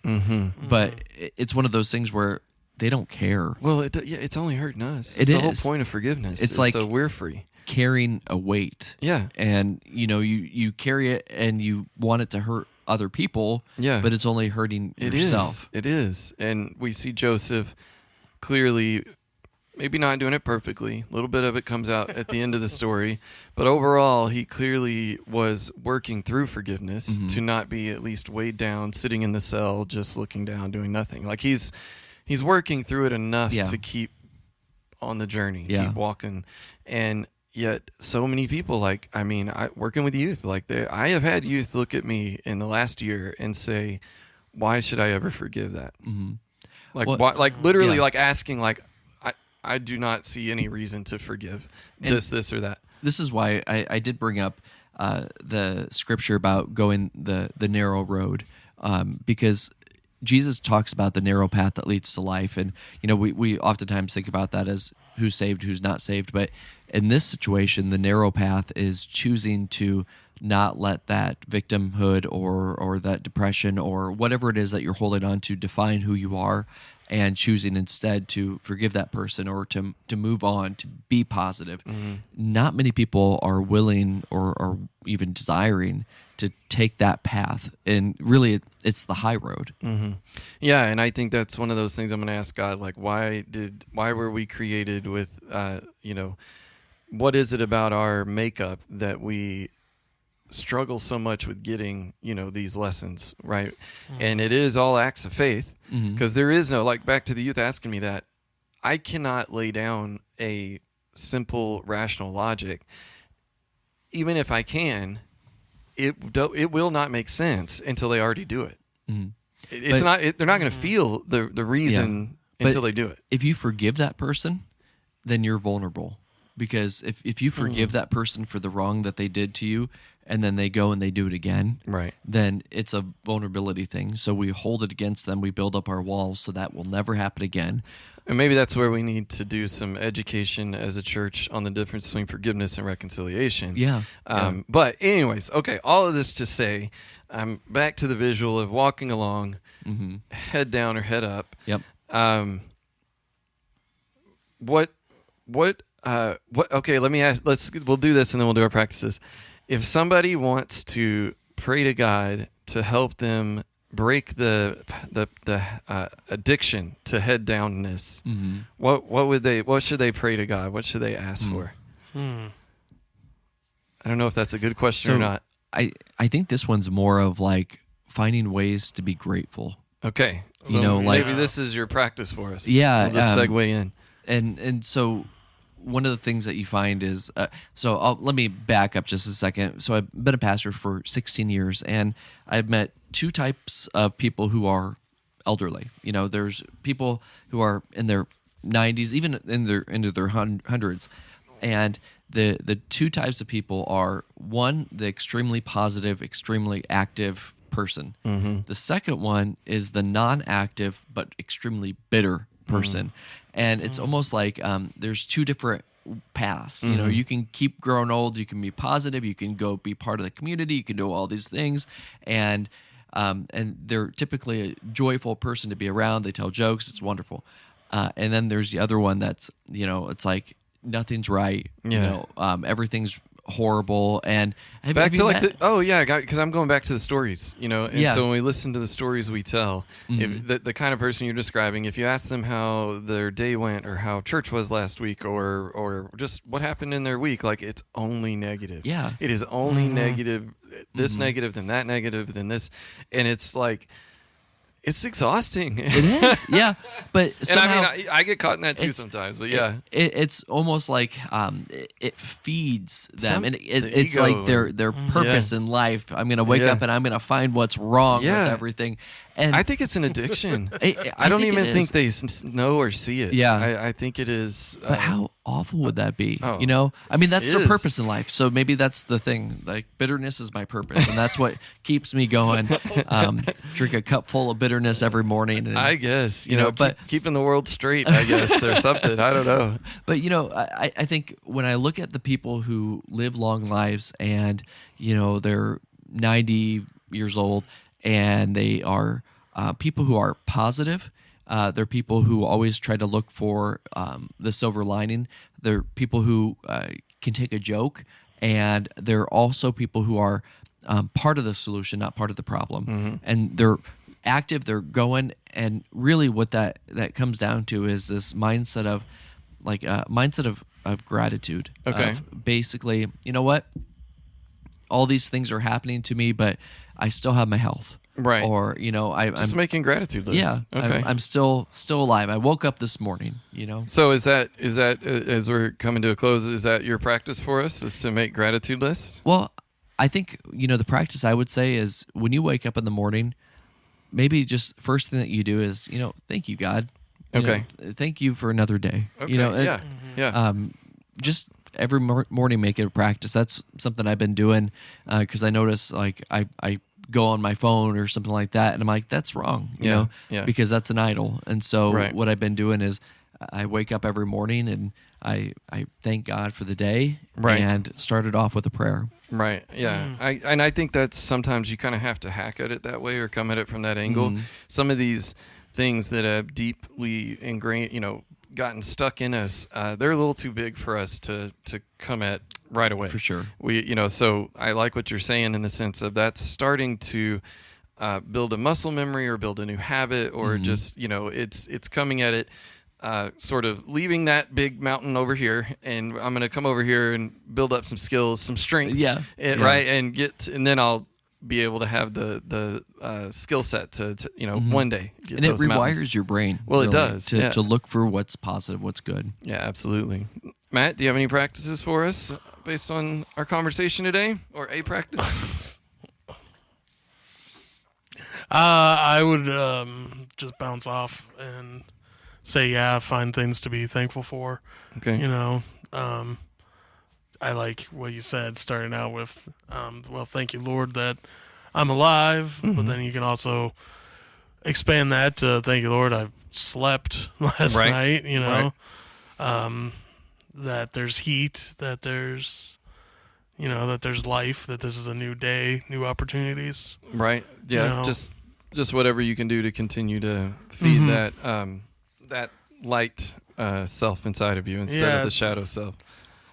Speaker 2: But it's one of those things where they don't care.
Speaker 1: Well, it's only hurting us.
Speaker 2: It
Speaker 1: It's the whole
Speaker 2: is.
Speaker 1: point of forgiveness.
Speaker 2: It's
Speaker 1: is
Speaker 2: like-
Speaker 1: so we're free.
Speaker 2: Carrying a weight.
Speaker 1: Yeah.
Speaker 2: And you carry it and you want it to hurt other people,
Speaker 1: Yeah.
Speaker 2: but it's only hurting yourself.
Speaker 1: It is. And we see Joseph clearly, maybe not doing it perfectly. A little bit of it comes out at the end of the story. But overall, he clearly was working through forgiveness to not be at least weighed down, sitting in the cell, just looking down, doing nothing. Like he's working through it enough
Speaker 2: Yeah.
Speaker 1: to keep on the journey,
Speaker 2: Yeah.
Speaker 1: keep walking. And yet so many people, working with youth, I have had youth look at me in the last year and say, why should I ever forgive that? Like,
Speaker 2: Well,
Speaker 1: why, like literally
Speaker 2: yeah.
Speaker 1: like asking, like, I do not see any reason to forgive this or that.
Speaker 2: This is why I did bring up the scripture about going the narrow road, because Jesus talks about the narrow path that leads to life. And, we oftentimes think about that as who's saved, who's not saved. But in this situation, the narrow path is choosing to not let that victimhood or that depression or whatever it is that you're holding on to define who you are, and choosing instead to forgive that person or to move on, to be positive. Not many people are willing or even desiring to take that path. And really, it's the high road.
Speaker 1: Yeah, and I think that's one of those things I'm going to ask God, like, why were we created with, what is it about our makeup that we struggle so much with getting, these lessons, right? And it is all acts of faith, because there is no, like, back to the youth asking me that, I cannot lay down a simple rational logic. Even if I can, it will not make sense until they already do it. It's they're not going to feel the reason until they do it.
Speaker 2: If you forgive that person, then you're vulnerable. Because if you forgive that person for the wrong that they did to you, and then they go and they do it again,
Speaker 1: Right.
Speaker 2: then it's a vulnerability thing. So we hold it against them. We build up our walls so that will never happen again.
Speaker 1: And maybe that's where we need to do some education as a church on the difference between forgiveness and reconciliation.
Speaker 2: Yeah.
Speaker 1: But anyways, okay, all of this to say, I'm back to the visual of walking along, head down or head up.
Speaker 2: Yep.
Speaker 1: Okay, let me ask, we'll do this and then we'll do our practices. If somebody wants to pray to God to help them break the addiction to head downness, what should they pray to God? What should they ask for? I don't know if that's a good question or not.
Speaker 2: I think this one's more of like finding ways to be grateful.
Speaker 1: Okay. So
Speaker 2: You know, like-
Speaker 1: maybe this is your practice for us.
Speaker 2: Yeah,
Speaker 1: We'll just segue in.
Speaker 2: And so one of the things that you find is let me back up just a second. So I've been a pastor for 16 years, and I've met two types of people who are elderly. You know, there's people who are in their 90s, even into their hundreds, and the two types of people are, one, the extremely positive, extremely active person. The second one is the non-active but extremely bitter person. And it's almost like there's two different paths. You know, you can keep growing old, you can be positive, you can go be part of the community, you can do all these things, and they're typically a joyful person to be around. They tell jokes, it's wonderful. And then there's the other one that's, you know, it's like nothing's right. You know, everything's horrible. And
Speaker 1: Back to like because I'm going back to the stories, you know, and so when we listen to the stories we tell, if the kind of person you're describing, if you ask them how their day went or how church was last week or just what happened in their week, like it's only negative.
Speaker 2: Yeah.
Speaker 1: It is only negative, this negative, then that negative, then this, and it's like, it's exhausting.
Speaker 2: It is, yeah. But somehow,
Speaker 1: and I mean, I get caught in that too sometimes. But yeah,
Speaker 2: it's almost like it feeds them, and it's
Speaker 1: ego
Speaker 2: like their purpose in life. I'm gonna wake up and I'm gonna find what's wrong with everything. And
Speaker 1: I think it's an addiction.
Speaker 2: I
Speaker 1: don't
Speaker 2: think
Speaker 1: even
Speaker 2: it
Speaker 1: think
Speaker 2: is.
Speaker 1: they know or see it.
Speaker 2: Yeah.
Speaker 1: I think it is.
Speaker 2: But how awful would that be?
Speaker 1: Oh,
Speaker 2: you know, I mean, that's
Speaker 1: it
Speaker 2: the
Speaker 1: is.
Speaker 2: purpose in life. So maybe that's the thing. Like bitterness is my purpose, and that's what keeps me going. Drink a cup full of bitterness every morning. And,
Speaker 1: I guess
Speaker 2: you know, but
Speaker 1: keeping the world straight, I guess, or something. I don't know.
Speaker 2: But you know, I think when I look at the people who live long lives, and you know, they're 90 years old, and they are people who are positive. They're people who always try to look for the silver lining. They're people who can take a joke, and they're also people who are part of the solution, not part of the problem. And they're active, they're going, and really what that comes down to is this mindset of of gratitude.
Speaker 1: Okay.
Speaker 2: Of basically, you know what? All these things are happening to me, but I still have my health.
Speaker 1: Right.
Speaker 2: Or, you know, I'm
Speaker 1: making gratitude lists.
Speaker 2: Yeah.
Speaker 1: Okay.
Speaker 2: I'm still alive. I woke up this morning, you know.
Speaker 1: So is that as we're coming to a close, is that your practice for us, is to make gratitude lists?
Speaker 2: Well, I think, you know, the practice I would say is when you wake up in the morning, maybe just first thing that you do is, you know, thank you, God. You
Speaker 1: Okay.
Speaker 2: know, thank you for another day.
Speaker 1: Okay.
Speaker 2: You know,
Speaker 1: yeah.
Speaker 2: Just every morning make it a practice. That's something I've been doing because I notice like I go on my phone or something like that, and I'm like, that's wrong, you know, because that's an idol. And so what I've been doing is I wake up every morning and I thank God for the day and start it off with a prayer.
Speaker 1: Right. Yeah. I think that's sometimes you kind of have to hack at it that way or come at it from that angle. Some of these things that have deeply ingrained, you know, gotten stuck in us, they're a little too big for us to come at right away.
Speaker 2: For sure.
Speaker 1: So I like what you're saying in the sense of that's starting to build a muscle memory or build a new habit or just, you know, it's coming at it sort of leaving that big mountain over here, and I'm going to come over here and build up some skills, some strength. Right. And then I'll be able to have the skill set to you know, one day get
Speaker 2: and it
Speaker 1: those
Speaker 2: rewires
Speaker 1: mountains.
Speaker 2: your brain.
Speaker 1: Well,
Speaker 2: really,
Speaker 1: it does.
Speaker 2: to look for what's positive, what's good.
Speaker 1: Yeah, absolutely. Matt, do you have any practices for us based on our conversation today, or a practice?
Speaker 3: I would just bounce off and say, find things to be thankful for.
Speaker 1: Okay.
Speaker 3: You know, I like what you said, starting out with, well, thank you, Lord, that I'm alive. But then you can also expand that to, thank you, Lord, I slept last night, you know. That there's heat, that there's, you know, that there's life, that this is a new day, new opportunities.
Speaker 1: Right. Yeah. You know? Just whatever you can do to continue to feed that light self inside of you instead of the shadow self.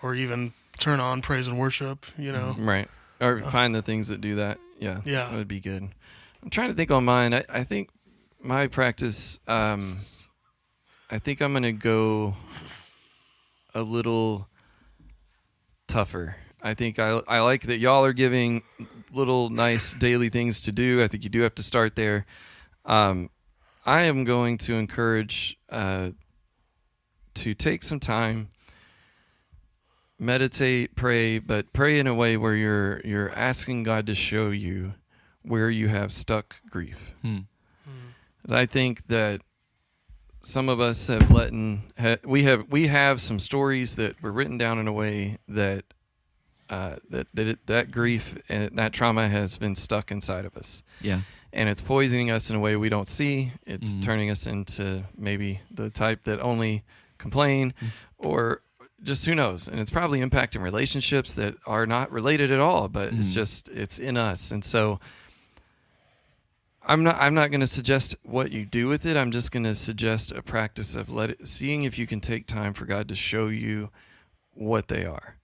Speaker 3: Or even turn on praise and worship, you know.
Speaker 1: Right. Or find the things that do that. Yeah,
Speaker 3: Yeah.
Speaker 1: that would be good. I'm trying to think on mine. I think my practice, I think I'm going to go a little tougher. I think I like that y'all are giving little nice daily things to do. I think you do have to start there. I am going to encourage to take some time, meditate, pray, but pray in a way where you're asking God to show you where you have stuck grief. I think that some of us have we have some stories that were written down in a way that that grief and that trauma has been stuck inside of us.
Speaker 2: Yeah.
Speaker 1: And it's poisoning us in a way we don't see. It's turning us into maybe the type that only complain or just who knows. And it's probably impacting relationships that are not related at all, but it's in us. And so I'm not going to suggest what you do with it. I'm just going to suggest a practice of seeing if you can take time for God to show you what they are.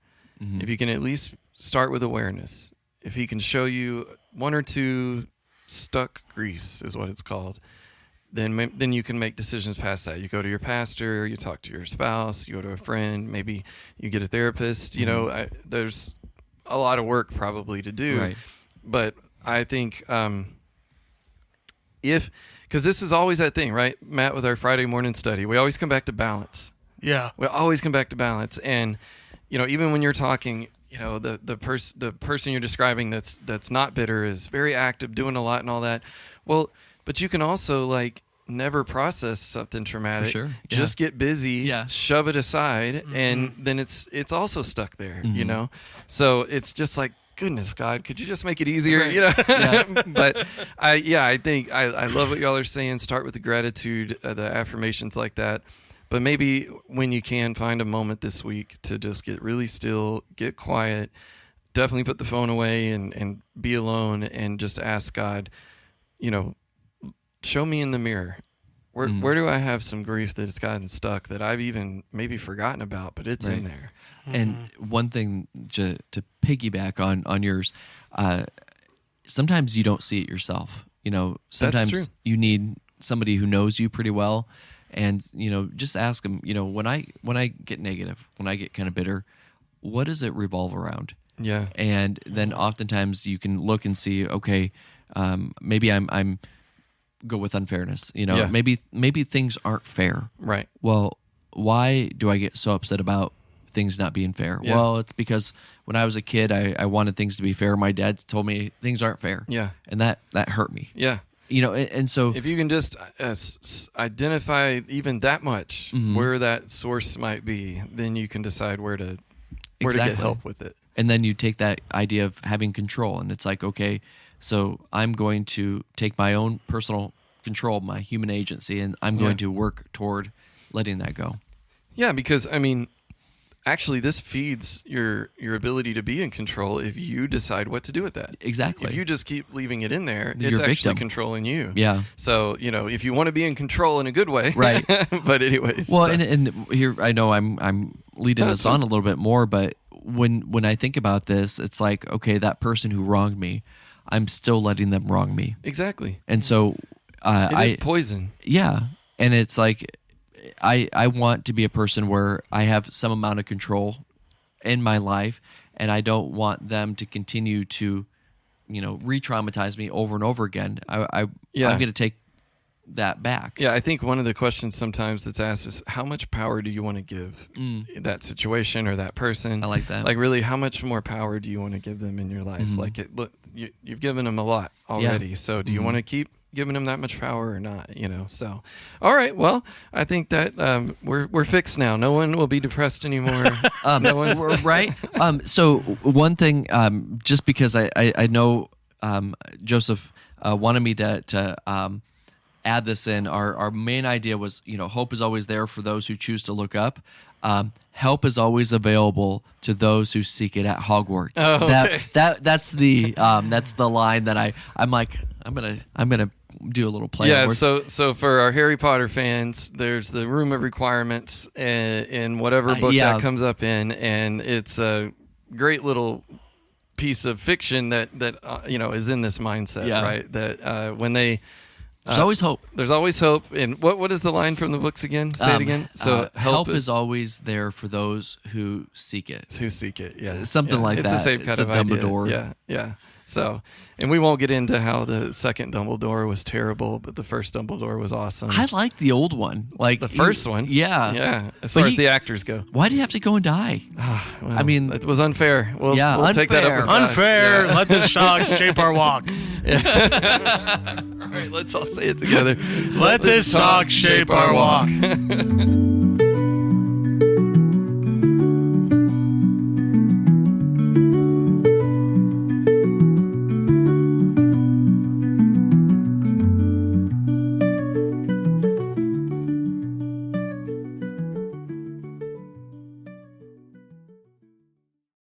Speaker 1: If you can at least start with awareness, if he can show you one or two stuck griefs is what it's called, then you can make decisions past that. You go to your pastor, you talk to your spouse, you go to a friend, maybe you get a therapist. You know, there's a lot of work probably to do,
Speaker 2: Right.
Speaker 1: But I think because this is always that thing, right, Matt, with our Friday morning study, we always come back to balance.
Speaker 3: Yeah.
Speaker 1: We always come back to balance. And, you know, even when you're talking, you know, the person you're describing that's not bitter is very active, doing a lot and all that. Well, but you can also like never process something traumatic.
Speaker 2: For sure.
Speaker 1: Just get busy, shove it aside, and then it's also stuck there, you know? So it's just like, goodness, God, could you just make it easier?
Speaker 2: Right.
Speaker 1: You know? But I think I love what y'all are saying. Start with the gratitude, the affirmations like that. But maybe when you can, find a moment this week to just get really still, get quiet, definitely put the phone away and be alone and just ask God, you know, show me in the mirror. Where do I have some grief that has gotten stuck that I've even maybe forgotten about, but it's in there.
Speaker 2: And one thing to piggyback on yours, sometimes you don't see it yourself. You know, sometimes you need somebody who knows you pretty well. And, you know, just ask them, you know, when I get negative, when I get kind of bitter, what does it revolve around?
Speaker 1: Yeah.
Speaker 2: And then oftentimes you can look and see, okay, maybe I'm go with unfairness. You know, maybe things aren't fair.
Speaker 1: Right.
Speaker 2: Well, why do I get so upset about things not being fair?
Speaker 1: Yeah.
Speaker 2: Well, it's because when I was a kid, I wanted things to be fair. My dad told me things aren't fair.
Speaker 1: Yeah.
Speaker 2: And that hurt me.
Speaker 1: Yeah.
Speaker 2: You know, and so
Speaker 1: if you can just identify even that much where that source might be, then you can decide where to get help with it.
Speaker 2: And then you take that idea of having control, and it's like, okay, so I'm going to take my own personal control, my human agency, and I'm going to work toward letting that go.
Speaker 1: Yeah, because I mean, actually, this feeds your ability to be in control if you decide what to do with that.
Speaker 2: Exactly.
Speaker 1: If you just keep leaving it in there,
Speaker 2: You're
Speaker 1: it's
Speaker 2: a
Speaker 1: actually
Speaker 2: victim.
Speaker 1: controlling you.
Speaker 2: Yeah.
Speaker 1: So, you know, if you want to be in control in a good way.
Speaker 2: Right.
Speaker 1: But anyways.
Speaker 2: Well,
Speaker 1: so.
Speaker 2: and here, I know I'm leading us on a little bit more, but when I think about this, it's like, okay, that person who wronged me, I'm still letting them wrong me.
Speaker 1: Exactly.
Speaker 2: And so
Speaker 1: it is poison.
Speaker 2: Yeah. And it's like, I want to be a person where I have some amount of control in my life, and I don't want them to continue to, you know, re-traumatize me over and over again. I'm going to take that back.
Speaker 1: Yeah, I think one of the questions sometimes that's asked is, how much power do you want to give that situation or that person?
Speaker 2: I like that.
Speaker 1: Like, really, how much more power do you want to give them in your life? Like, you've given them a lot already, so do you want to keep giving them that much power or not? You know, so all right. Well, I think that we're fixed now. No one will be depressed anymore. No one's
Speaker 2: right. So one thing, just because I know Joseph wanted me to add this in. Our main idea was, you know, hope is always there for those who choose to look up. Help is always available to those who seek it at Hogwarts.
Speaker 1: Oh, okay.
Speaker 2: That's the line that I'm like, I'm gonna do a little play.
Speaker 1: Yeah,
Speaker 2: on words.
Speaker 1: so for our Harry Potter fans, there's the Room of Requirements in whatever book that comes up in, and it's a great little piece of fiction that is in this mindset,
Speaker 2: Yeah.
Speaker 1: right? That when they
Speaker 2: There's always hope.
Speaker 1: there's always hope. And what is the line from the books again? Say it again. So
Speaker 2: help is always there for those who seek it.
Speaker 1: who seek it. Yeah,
Speaker 2: Something
Speaker 1: Yeah.
Speaker 2: like
Speaker 1: it's
Speaker 2: that.
Speaker 1: the same kind
Speaker 2: It's
Speaker 1: of
Speaker 2: a
Speaker 1: idea.
Speaker 2: Dumbledore.
Speaker 1: Yeah, yeah. So, and we won't get into how the second Dumbledore was terrible, but the first Dumbledore was awesome.
Speaker 2: I like the old one, like
Speaker 1: the first one.
Speaker 2: Yeah,
Speaker 1: Yeah. As
Speaker 2: But
Speaker 1: far as the actors go.
Speaker 2: Why do you have to go and die?
Speaker 1: Well,
Speaker 2: I mean-
Speaker 1: it was unfair. We'll take that up
Speaker 2: unfair.
Speaker 1: with God.
Speaker 3: Unfair.
Speaker 1: Yeah.
Speaker 3: Let this shock shape our walk.
Speaker 1: All right, let's all say it together.
Speaker 3: Let this talk shape our walk.